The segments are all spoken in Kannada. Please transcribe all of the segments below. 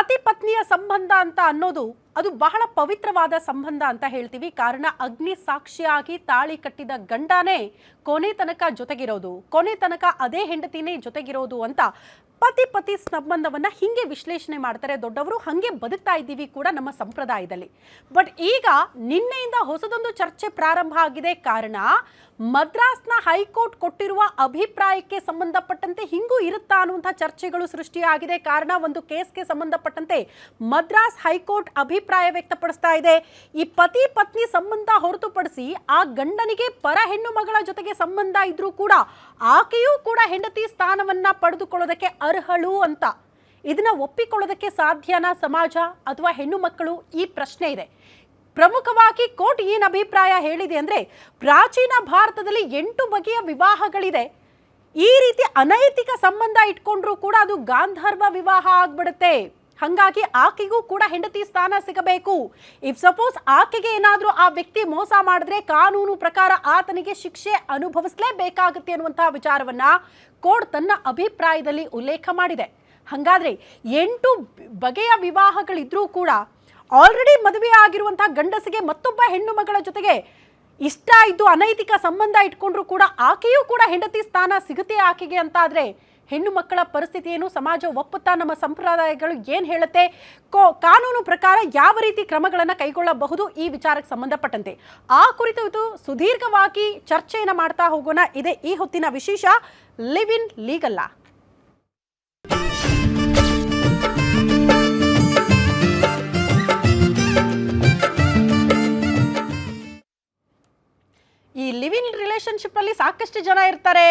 ಪತಿ ಪತ್ನಿಯ ಸಂಬಂಧ ಅಂತ ಅನ್ನೋದು ಅದು ಬಹಳ ಪವಿತ್ರವಾದ ಸಂಬಂಧ ಅಂತ ಹೇಳ್ತೀವಿ. ಕಾರಣ ಅಗ್ನಿ ಸಾಕ್ಷಿಯಾಗಿ ತಾಳಿ ಕಟ್ಟಿದ ಗಂಡನೇ ಕೊನೆ ತನಕ ಜೊತೆಗಿರೋದು, ಕೊನೆ ತನಕ ಅದೇ ಹೆಂಡತಿನೇ ಜೊತೆಗಿರೋದು ಅಂತ ಪತಿ ಸಂಬಂಧವನ್ನ ಹಿಂಗೆ ವಿಶ್ಲೇಷಣೆ ಮಾಡ್ತಾರೆ ದೊಡ್ಡವರು. ಹಂಗೆ ಬದುಕ್ತಾ ಇದ್ದೀವಿ ಕೂಡ ನಮ್ಮ ಸಂಪ್ರದಾಯದಲ್ಲಿ. ಬಟ್ ಈಗ ನಿನ್ನೆಯಿಂದ ಹೊಸದೊಂದು ಚರ್ಚೆ ಪ್ರಾರಂಭ ಆಗಿದೆ. ಕಾರಣ ಮದ್ರಾಸ್ನ ಹೈಕೋರ್ಟ್ ಕೊಟ್ಟಿರುವ ಅಭಿಪ್ರಾಯಕ್ಕೆ ಸಂಬಂಧಪಟ್ಟಂತೆ ಹಿಂಗೂ ಇರುತ್ತಾ ಅನ್ನುವಂಥ ಚರ್ಚೆಗಳು ಸೃಷ್ಟಿಯಾಗಿದೆ. ಕಾರಣ ಒಂದು ಕೇಸ್ಗೆ ಸಂಬಂಧಪಟ್ಟಂತೆ ಮದ್ರಾಸ್ ಹೈಕೋರ್ಟ್ ಅಭಿಪ್ರಾಯ ವ್ಯಕ್ತಪಡಿಸ್ತಾ ಇದೆ. ಈ ಪತಿ ಪತ್ನಿ ಸಂಬಂಧ ಹೊರತುಪಡಿಸಿ ಆ ಗಂಡನಿಗೆ ಪರ ಹೆಣ್ಣು ಮಗಳ ಜೊತೆಗೆ ಸಂಬಂಧ ಇದ್ರೂ ಕೂಡ ಆಕೆಯೂ ಕೂಡ ಹೆಂಡತಿ ಸ್ಥಾನವನ್ನ ಪಡೆದುಕೊಳ್ಳೋದಕ್ಕೆ ಅರ್ಹಳು ಅಂತ. ಇದನ್ನ ಒಪ್ಪಿಕೊಳ್ಳೋದಕ್ಕೆ ಸಾಧ್ಯನಾ ಸಮಾಜ ಅಥವಾ ಹೆಣ್ಣು ಮಕ್ಕಳು? ಈ ಪ್ರಶ್ನೆ ಇದೆ. ಪ್ರಮುಖವಾಗಿ ಕೋರ್ಟ್ ಏನು ಅಭಿಪ್ರಾಯ ಹೇಳಿದೆ ಅಂದ್ರೆ, ಪ್ರಾಚೀನ ಭಾರತದಲ್ಲಿ 8 ಬಗೆಯ ವಿವಾಹಗಳಿದೆ. ಈ ರೀತಿ ಅನೈತಿಕ ಸಂಬಂಧ ಇಟ್ಕೊಂಡ್ರೂ ಕೂಡ ಅದು ಗಾಂಧರ್ವ ವಿವಾಹ ಆಗ್ಬಿಡುತ್ತೆ. ಹಾಗಾಗಿ ಆಕೆಗೂ ಕೂಡ ಹೆಂಡತಿ ಸ್ಥಾನ ಸಿಗಬೇಕು. ಇಫ್ ಸಪೋಸ್ ಆಕೆಗೆ ಏನಾದರೂ ಆ ವ್ಯಕ್ತಿ ಮೋಸ ಮಾಡಿದ್ರೆ ಕಾನೂನು ಪ್ರಕಾರ ಆತನಿಗೆ ಶಿಕ್ಷೆ ಅನುಭವಿಸಲೇಬೇಕಾಗುತ್ತೆ ಅನ್ನುವಂತಹ ವಿಚಾರವನ್ನ ಕೋರ್ಟ್ ತನ್ನ ಅಭಿಪ್ರಾಯದಲ್ಲಿ ಉಲ್ಲೇಖ ಮಾಡಿದೆ. ಹಾಗಾದ್ರೆ 8 ಬಗೆಯ ವಿವಾಹಗಳಿದ್ರೂ ಕೂಡ ಆಲ್ರೆಡಿ ಮದುವೆ ಆಗಿರುವಂತಹ ಗಂಡಸಿಗೆ ಮತ್ತೊಬ್ಬ ಹೆಣ್ಣು ಮಗಳ ಜೊತೆಗೆ ಇಷ್ಟ ಇದ್ದು ಅನೈತಿಕ ಸಂಬಂಧ ಇಟ್ಕೊಂಡ್ರು ಕೂಡ ಆಕೆಯೂ ಕೂಡ ಹೆಂಡತಿ ಸ್ಥಾನ ಸಿಗುತ್ತೆ ಆಕೆಗೆ ಅಂತ ಆದ್ರೆ ಹೆಣ್ಣು ಮಕ್ಕಳ ಪರಿಸ್ಥಿತಿ ಏನು? ಸಮಾಜ ಒಪ್ಪುತ್ತಾ? ನಮ್ಮ ಸಂಪ್ರದಾಯಗಳು ಏನು ಹೇಳುತ್ತೆ? ಕಾನೂನು ಪ್ರಕಾರ ಯಾವ ರೀತಿ ಕ್ರಮಗಳನ್ನು ಕೈಗೊಳ್ಳಬಹುದು ಈ ವಿಚಾರಕ್ಕೆ ಸಂಬಂಧಪಟ್ಟಂತೆ ಆ ಕುರಿತು ಇದು ಸುದೀರ್ಘವಾಗಿ ಚರ್ಚೆಯನ್ನು ಮಾಡ್ತಾ ಹೋಗೋಣ. ಇದೆ ಈ ಹೊತ್ತಿನ ವಿಶೇಷ ಲಿವ್ ಇನ್ ಲೀಗಲ್. ಈ ಲಿವ್ ಇನ್ ರಿಲೇಶನ್ಶಿಪ್ ಅಲ್ಲಿ ಸಾಕಷ್ಟು ಜನ ಇರ್ತಾರೆ.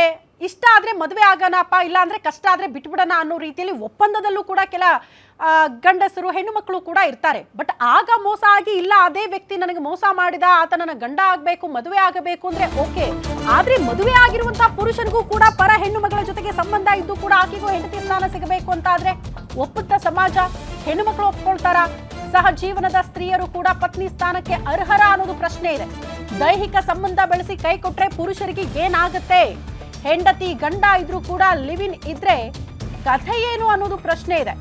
ಇಷ್ಟ ಆದ್ರೆ ಮದುವೆ ಆಗೋಣಪ್ಪ, ಇಲ್ಲ ಅಂದ್ರೆ ಕಷ್ಟ ಆದ್ರೆ ಬಿಟ್ಬಿಡೋಣ ಅನ್ನೋ ರೀತಿಯಲ್ಲಿ ಒಪ್ಪಂದದಲ್ಲೂ ಕೂಡ ಕೆಲ ಗಂಡಸರು ಹೆಣ್ಣು ಮಕ್ಕಳು ಕೂಡ ಇರ್ತಾರೆ. ಬಟ್ ಆಗ ಮೋಸ ಆಗಿ, ಇಲ್ಲ ಅದೇ ವ್ಯಕ್ತಿ ನನಗೆ ಮೋಸ ಮಾಡಿದ, ಆತ ನನ್ನ ಗಂಡ ಆಗಬೇಕು, ಮದುವೆ ಆಗಬೇಕು ಅಂದ್ರೆ ಓಕೆ. ಆದ್ರೆ ಮದುವೆ ಆಗಿರುವಂತಹ ಪುರುಷನಿಗೂ ಕೂಡ ಪರ ಹೆಣ್ಣು ಮಗಳ ಜೊತೆಗೆ ಸಂಬಂಧ ಇದ್ದು ಕೂಡ ಆಕೆಗೂ ಹೆಂಡತಿ ಸ್ಥಾನ ಸಿಗಬೇಕು ಅಂತ ಆದ್ರೆ ಒಪ್ಪುತ್ತ ಸಮಾಜ? ಹೆಣ್ಣು ಮಕ್ಕಳು ಒಪ್ಕೊಳ್ತಾರ? ಸಹ ಜೀವನದ ಸ್ತ್ರೀಯರು ಕೂಡ ಪತ್ನಿ ಸ್ಥಾನಕ್ಕೆ ಅರ್ಹರ ಅನ್ನೋದು ಪ್ರಶ್ನೆ ಇದೆ. ದೈಹಿಕ ಸಂಬಂಧ ಬೆಳೆಸಿ ಕೈ ಕೊಟ್ರೆ ಪುರುಷರಿಗೆ ಏನಾಗುತ್ತೆ? ಹೆಂಡತಿ ಗಂಡ ಇದ್ರೂ ಕೂಡ ಲಿವ್ ಇನ್ ಇದ್ರೆ ಕಥೆ ಏನು ಅನ್ನೋದು ಪ್ರಶ್ನೆ ಇದೆ.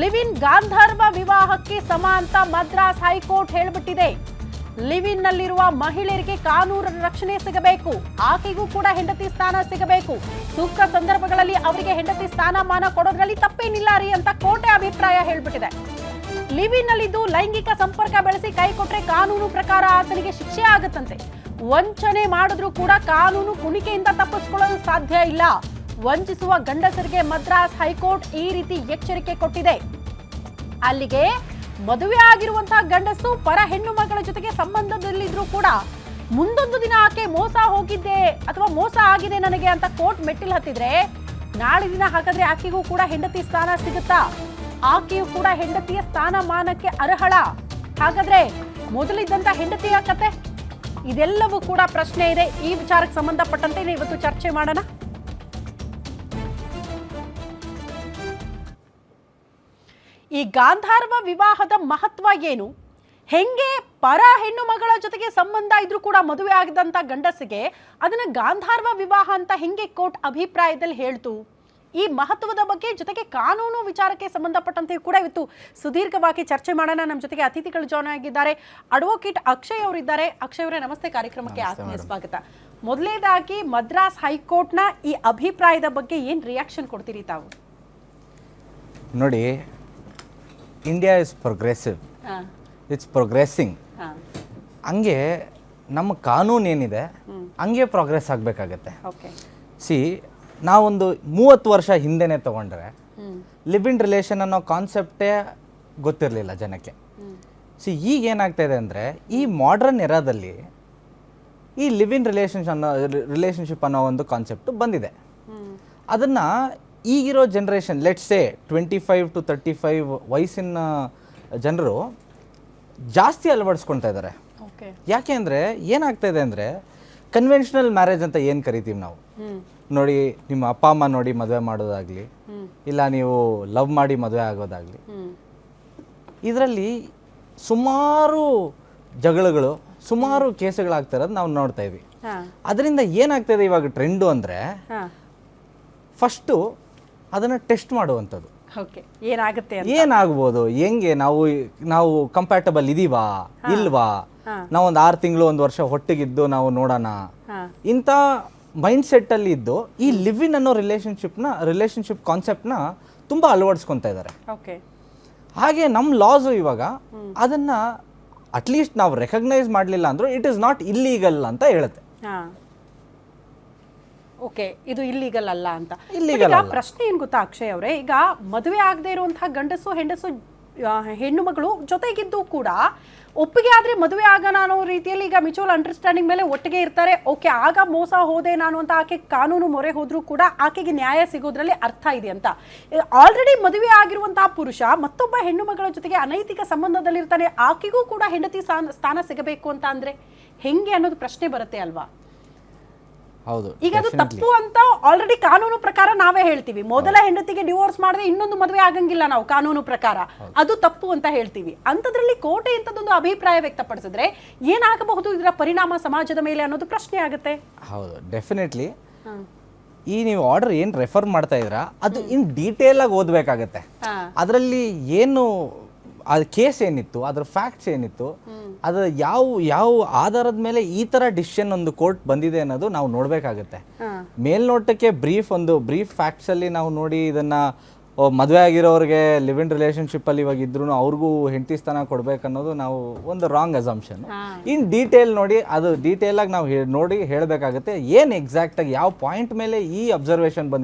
ಲಿವ್ ಇನ್ ಗಾಂಧರ್ವ ವಿವಾಹಕ್ಕೆ ಸಮ ಅಂತ ಮದ್ರಾಸ್ ಹೈಕೋರ್ಟ್ ಹೇಳ್ಬಿಟ್ಟಿದೆ. ಲಿವ್ ಇನ್ ನಲ್ಲಿರುವ ಮಹಿಳೆಯರಿಗೆ ಕಾನೂನು ರಕ್ಷಣೆ ಸಿಗಬೇಕು, ಆಕೆಗೂ ಕೂಡ ಹೆಂಡತಿ ಸ್ಥಾನ ಸಿಗಬೇಕು. ಸೂಕ್ತ ಸಂದರ್ಭಗಳಲ್ಲಿ ಅವರಿಗೆ ಹೆಂಡತಿ ಸ್ಥಾನಮಾನ ಕೊಡೋದ್ರಲ್ಲಿ ತಪ್ಪೇನಿಲ್ಲ ರೀ ಅಂತ ಕೋರ್ಟ್ ಅಭಿಪ್ರಾಯ ಹೇಳ್ಬಿಟ್ಟಿದೆ. ಲಿವ್ ಇನ್ ನಲ್ಲಿದ್ದು ಲೈಂಗಿಕ ಸಂಪರ್ಕ ಬೆಳೆಸಿ ಕೈ ಕೊಟ್ರೆ ಕಾನೂನು ಪ್ರಕಾರ ಆತನಿಗೆ ಶಿಕ್ಷೆ ಆಗುತ್ತಂತೆ. ವಂಚನೆ ಮಾಡಿದ್ರೂ ಕೂಡ ಕಾನೂನು ಕುಣಿಕೆಯಿಂದ ತಪ್ಪಿಸ್ಕೊಳ್ಳಲು ಸಾಧ್ಯ ಇಲ್ಲ. ವಂಚಿಸುವ ಗಂಡಸರಿಗೆ ಮದ್ರಾಸ್ ಹೈಕೋರ್ಟ್ ಈ ರೀತಿ ಎಚ್ಚರಿಕೆ ಕೊಟ್ಟಿದೆ. ಅಲ್ಲಿಗೆ ಮದುವೆ ಆಗಿರುವಂತಹ ಗಂಡಸು ಪರ ಹೆಣ್ಣು ಮಗಳ ಜೊತೆಗೆ ಸಂಬಂಧದಲ್ಲಿದ್ರೂ ಕೂಡ ಮುಂದೊಂದು ದಿನ ಆಕೆ ಮೋಸ ಹೋಗಿದ್ದೆ ಅಥವಾ ಮೋಸ ಆಗಿದೆ ನನಗೆ ಅಂತ ಕೋರ್ಟ್ ಮೆಟ್ಟಿಲು ಹತ್ತಿದ್ರೆ ನಾಳೆ ದಿನ ಹಾಗಾದ್ರೆ ಆಕೆಗೂ ಕೂಡ ಹೆಂಡತಿ ಸ್ಥಾನ ಸಿಗುತ್ತಾ? ಆಕೆಯು ಕೂಡ ಹೆಂಡತಿಯ ಸ್ಥಾನಮಾನಕ್ಕೆ ಅರ್ಹಳ? ಹಾಗಾದ್ರೆ ಮೊದಲಿದ್ದಂತ ಹೆಂಡತಿಯ ಕತೆ? ಇದೆಲ್ಲವೂ ಕೂಡ ಪ್ರಶ್ನೆ ಇದೆ. ಈ ವಿಚಾರಕ್ಕೆ ಸಂಬಂಧಪಟ್ಟಂತೆ ಇವತ್ತು ಚರ್ಚೆ ಮಾಡೋಣ. ಈ ಗಾಂಧರ್ವ ವಿವಾಹದ ಮಹತ್ವ ಏನು? ಹೆಂಗೆ ಪರ ಹೆಣ್ಣು ಮಗಳ ಜೊತೆಗೆ ಸಂಬಂಧ ಇದ್ರೂ ಕೂಡ ಮದುವೆ ಆಗಿದಂತ ಗಂಡಸಿಗೆ ಅದನ್ನ ಗಾಂಧರ್ವ ವಿವಾಹ ಅಂತ ಹೆಂಗೆ ಕೋರ್ಟ್ ಅಭಿಪ್ರಾಯದಲ್ಲಿ ಹೇಳ್ತು? ಈ ಮಹತ್ವದ ಬಗ್ಗೆ ಜೊತೆಗೆ ಕಾನೂನು ವಿಚಾರಕ್ಕೆ ಸಂಬಂಧಪಟ್ಟಂತೆ ಕೂಡ ಇವತ್ತು ಸುದೀರ್ಘವಾಗಿ ಚರ್ಚೆ ಮಾಡೋಣ. ನಮ್ಮ ಜೊತೆಗೆ ಅತಿಥಿಗಳು ಜಾಯ್ನ್ ಆಗಿದ್ದಾರೆ. ಅಡ್ವೊಕೇಟ್ ಅಕ್ಷಯ್ ಅವರಿದ್ದಾರೆ. ಅಕ್ಷಯ್ ಅವರೇ ನಮಸ್ತೆ, ಕಾರ್ಯಕ್ರಮಕ್ಕೆ ಆತ್ಮೀಯ ಸ್ವಾಗತ. ಮೊದಲನೇದಾಗಿ ಮದ್ರಾಸ್ ಹೈಕೋರ್ಟ್ನ ಈ ಅಭಿಪ್ರಾಯದ ಬಗ್ಗೆ ಏನು ರಿಯಾಕ್ಷನ್ ಕೊಡ್ತೀರಿ ತಾವು? ನೋಡಿ, India is progressive, it's progressing. ಹಂಗೆ ನಮ್ಮ ಕಾನೂನು ಏನಿದೆ ಹಂಗೆ ಪ್ರೋಗ್ರೆಸ್ ಆಗಬೇಕಾಗತ್ತೆ. ಸಿ, ನಾವೊಂದು 30 ವರ್ಷ ಹಿಂದೆನೇ ತಗೊಂಡ್ರೆ ಲಿವ್ ಇನ್ ರಿಲೇಷನ್ ಅನ್ನೋ ಕಾನ್ಸೆಪ್ಟೇ ಗೊತ್ತಿರಲಿಲ್ಲ ಜನಕ್ಕೆ. ಸಿ, ಈಗ ಏನಾಗ್ತಾ ಇದೆ ಅಂದರೆ ಈ ಮಾಡ್ರನ್ ಎರಾದಲ್ಲಿ ಈ ಲಿವ್ ಇನ್ ರಿಲೇಷನ್ಶಿಪ್ ಅನ್ನೋ ಒಂದು ಕಾನ್ಸೆಪ್ಟು ಬಂದಿದೆ. ಅದನ್ನು ಈಗಿರೋ ಜನ್ರೇಷನ್, ಲೆಟ್ಸ್ ಸೇ 25 to 35 ವಯಸ್ಸಿನ ಜನರು ಜಾಸ್ತಿ ಅಳವಡಿಸ್ಕೊಳ್ತಾ ಇದ್ದಾರೆ. ಯಾಕೆ ಅಂದರೆ ಏನಾಗ್ತಾ ಇದೆ ಅಂದರೆ ಕನ್ವೆನ್ಷನಲ್ ಮ್ಯಾರೇಜ್ ಅಂತ ಏನು ಕರಿತೀವಿ ನಾವು. ನೋಡಿ, ನಿಮ್ಮ ಅಪ್ಪ ಅಮ್ಮ ನೋಡಿ ಮದುವೆ ಮಾಡೋದಾಗ್ಲಿ, ಇಲ್ಲ ನೀವು ಲವ್ ಮಾಡಿ ಮದುವೆ ಆಗೋದಾಗ್ಲಿ, ಇದರಲ್ಲಿ ಸುಮಾರು ಜಗಳಗಳು, ಸುಮಾರು ಕೇಸುಗಳಾಗ್ತಾ ಇರೋದು ನಾವು ನೋಡ್ತಾ ಇದ್ವಿ. ಅದರಿಂದ ಏನಾಗ್ತಾ ಇದೆ ಇವಾಗ ಟ್ರೆಂಡು ಅಂದರೆ ಫಸ್ಟು ಅದನ್ನು ಟೆಸ್ಟ್ ಮಾಡುವಂಥದ್ದು. ಓಕೆ ಏನಾಗುತ್ತೆ ಅಂತ. ಏನಾಗ್ಬೋದು, ಹೆಂಗೆ ನಾವು ಕಂಪ್ಯಾಟಬಲ್ ಇದೀವಾ ಇಲ್ವಾ, ನಾವೊಂದು 6 ತಿಂಗಳು 1 ವರ್ಷ ಹೊಟ್ಟಿಗಿದ್ದು ನಾವು ನೋಡೋಣ, ಇಂಥ ಮೈಂಡ್ ಸೆಟ್ ಅಲ್ಲಿ ಇದ್ದು ಈ ಲಿವ್ ಇನ್ ಅನ್ನೋ ರಿಲೇಶನ್ಶಿಪ್ ಕಾನ್ಸೆಪ್ಟ್ನ ತುಂಬಾ ಅಳವಡಿಸ್ಕೊತಾ ಇದ್ದಾರೆ. ಓಕೆ ಹಾಗೆ ನಮ್ಮ ಲಾಸು ಇವಾಗ ಅದನ್ನ ಅಟ್ಲೀಸ್ಟ್ ನಾವು ರೆಕಗ್ನೈಸ್ ಮಾಡಲಿಲ್ಲ ಅಂದ್ರೂ ಇಟ್ ಇಸ್ ನಾಟ್ ಇಲ್ಲೀಗಲ್ ಅಂತ ಹೇಳುತ್ತೆ. ಓಕೆ ಇದು ಇಲ್ಲೀಗಲ್ ಅಲ್ಲ ಅಂತ. Illegal ಈಗ ಅಲ್ಲ. ಪ್ರಶ್ನೆ ಏನ್ ಗೊತ್ತಾ ಅಕ್ಷಯ್ ಅವರೇ, ಈಗ ಮದುವೆ ಆಗದೆ ಇರುವಂತಹ ಗಂಡಸು ಹೆಂಡಸು ಹೆಣ್ಣು ಮಗಳು ಜೊತೆಗಿದ್ದು ಕೂಡ ಒಪ್ಪಿಗೆ ಆದ್ರೆ ಮದುವೆ ಆಗೋಣ ಅನ್ನೋ ರೀತಿಯಲ್ಲಿ ಈಗ ಮ್ಯೂಚುವಲ್ ಅಂಡರ್ಸ್ಟ್ಯಾಂಡಿಂಗ್ ಮೇಲೆ ಒಟ್ಟಿಗೆ ಇರ್ತಾರೆ. ಓಕೆ ಆಗ ಮೋಸ ಹೋದೆ ನಾನು ಅಂತ ಆಕೆ ಕಾನೂನು ಮೊರೆ ಹೋದ್ರೂ ಕೂಡ ಆಕೆಗೆ ನ್ಯಾಯ ಸಿಗೋದ್ರಲ್ಲಿ ಅರ್ಥ ಇದೆ ಅಂತ. ಆಲ್ರೆಡಿ ಮದುವೆ ಆಗಿರುವಂತಹ ಪುರುಷ ಮತ್ತೊಬ್ಬ ಹೆಣ್ಣು ಮಗಳ ಜೊತೆಗೆ ಅನೈತಿಕ ಸಂಬಂಧದಲ್ಲಿರ್ತಾನೆ, ಆಕೆಗೂ ಕೂಡ ಹೆಂಡತಿ ಸ್ಥಾನ ಸಿಗಬೇಕು ಅಂತ ಅಂದ್ರೆ ಹೆಂಗೆ ಅನ್ನೋದು ಪ್ರಶ್ನೆ ಬರುತ್ತೆ ಅಲ್ವಾ? ಹೌದು, ಈಗ ಅದು ತಪ್ಪು ಅಂತ ಆಲ್ರೆಡಿ ಕಾನೂನು ಪ್ರಕಾರ ನಾವೇ ಹೇಳ್ತೀವಿ. ಮೊದಲ ಹೆಂಡತಿಗೆ ಡಿವೋರ್ಸ್ ಮಾಡಿದ್ರೆ ಇನ್ನೊಂದು ಮದುವೆ ಆಗಂಗಿಲ್ಲ ನಾವು ಕಾನೂನು ಪ್ರಕಾರ, ಅದು ತಪ್ಪು ಅಂತ ಹೇಳ್ತೀವಿ. ಅಂಥದ್ರಲ್ಲಿ ಕೋರ್ಟ್ ಇಂಥದ್ದೊಂದು ಅಭಿಪ್ರಾಯ ವ್ಯಕ್ತಪಡಿಸಿದ್ರೆ ಏನಾಗಬಹುದು ಇದರ ಪರಿಣಾಮ ಸಮಾಜದ ಮೇಲೆ ಅನ್ನೋದು ಪ್ರಶ್ನೆ ಆಗುತ್ತೆ. ಹೌದು, ಡೆಫಿನೆಟ್ಲಿ. ಈ ನೀವು ಆರ್ಡರ್ ಏನು ರೆಫರ್ ಮಾಡ್ತಾ ಇದ್ದೀರಾ ಅದು ಇನ್ ಡೀಟೇಲ್ ಆಗಿ ಓದಬೇಕಾಗತ್ತೆ. ಅದರಲ್ಲಿ ಏನು ಅದು ಕೇಸ್ ಏನಿತ್ತು, ಅದರ ಫ್ಯಾಕ್ಟ್ಸ್ ಏನಿತ್ತು, ಅದು ಯಾವ ಆಧಾರದ ಮೇಲೆ ಈ ಥರ ಡಿಸಿಷನ್ ಒಂದು ಕೋರ್ಟ್ ಬಂದಿದೆ ಅನ್ನೋದು ನಾವು ನೋಡಬೇಕಾಗತ್ತೆ. ಮೇಲ್ನೋಟಕ್ಕೆ ಬ್ರೀಫ್ ಫ್ಯಾಕ್ಟ್ಸಲ್ಲಿ ನಾವು ನೋಡಿ ಇದನ್ನು ಮದುವೆ ಆಗಿರೋರಿಗೆ ಲಿವ್ ಇನ್ ರಿಲೇಷನ್ಶಿಪ್ಪಲ್ಲಿ ಇವಾಗ ಇದ್ರೂ ಅವ್ರಿಗೂ ಹೆಂಡತಿ ಸ್ಥಾನ ಕೊಡಬೇಕನ್ನೋದು ನಾವು ಒಂದು ರಾಂಗ್ ಅಸಂಪ್ಷನ್. ಇನ್ ಡೀಟೇಲ್ ನೋಡಿ ಅದು ಡೀಟೇಲಾಗಿ ನಾವು ನೋಡಿ ಹೇಳಬೇಕಾಗುತ್ತೆ ಏನು ಎಕ್ಸಾಕ್ಟಾಗಿ ಯಾವ ಪಾಯಿಂಟ್ ಮೇಲೆ ಈ ಅಬ್ಸರ್ವೇಷನ್ ಬಂದಿದೆ